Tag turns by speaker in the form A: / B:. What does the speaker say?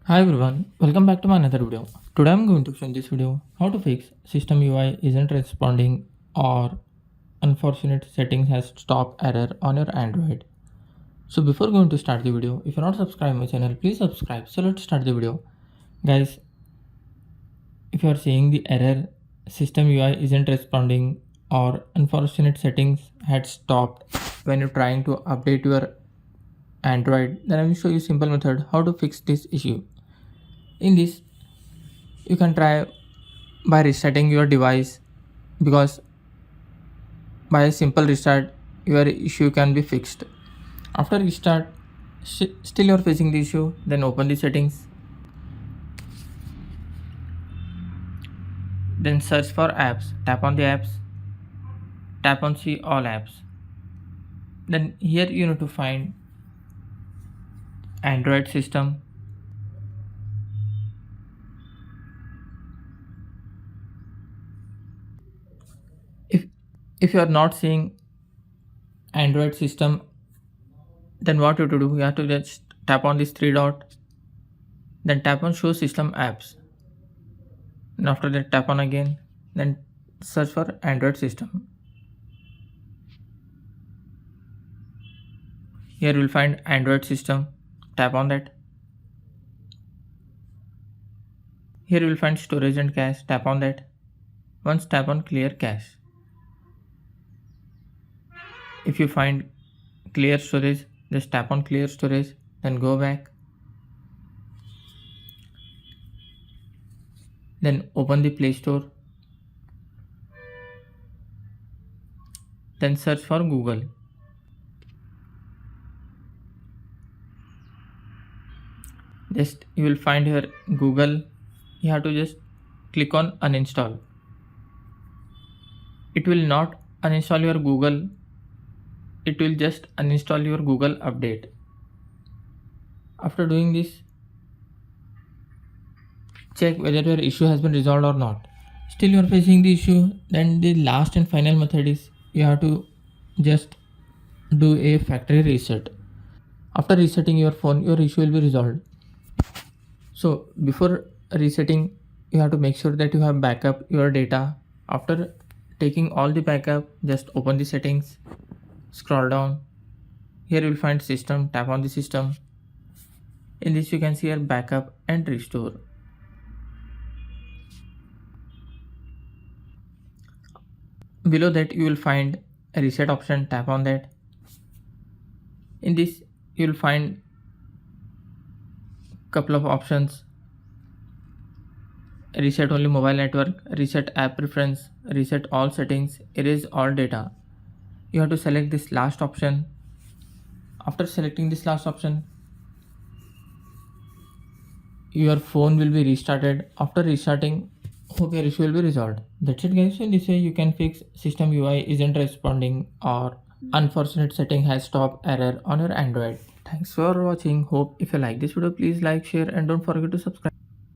A: Hi everyone, welcome back to my another video. Today I'm going to show in this video how to fix system UI isn't responding or unfortunate settings has stop error on your Android. So before going to start the video, if you're not subscribed my channel, please subscribe. So let's start the video. Guys, if you are seeing the error system UI isn't responding or unfortunate settings had stopped when you're trying to update your Android, then I will show you simple method how to fix this issue. In this, you can try by resetting your device because by a simple restart your issue can be fixed. After restart, still you're facing the issue, then open the settings, then search for apps, tap on the apps, tap on see all apps. Then here you need to find Android system. If you are not seeing Android system, then what you have to do, you have to just tap on this three dot, then tap on show system apps, and after that tap on again, then search for Android system. Here you will find Android system, tap on that. Here you will find storage and cache, tap on that. Once tap on clear cache. If you find clear storage, just tap on clear storage, then go back. Then open the Play Store. Then search for Google. Just you will find here Google. You have to just click on uninstall. It will not uninstall your Google. It will just uninstall your Google update. After doing this, check whether your issue has been resolved or not. Still you are facing the issue, then the last and final method is you have to just do a factory reset. After resetting your phone, your issue will be resolved. So before resetting, you have to make sure that you have backup your data. After taking all the backup, just open the settings, scroll down. Here you will find system, tap on the system. In this you can see your backup and restore. Below that you will find a reset option, tap on that. In this you will find couple of options: reset only mobile network, reset app preference, reset all settings, erase all data. You have to select this last option. After selecting this last option, your phone will be restarted. After restarting, hope your issue will be resolved. That's it guys. So in this way you can fix system UI isn't responding or unfortunate setting has stop error on your Android. Thanks for watching. Hope if you like this video, please like, share and don't forget to subscribe.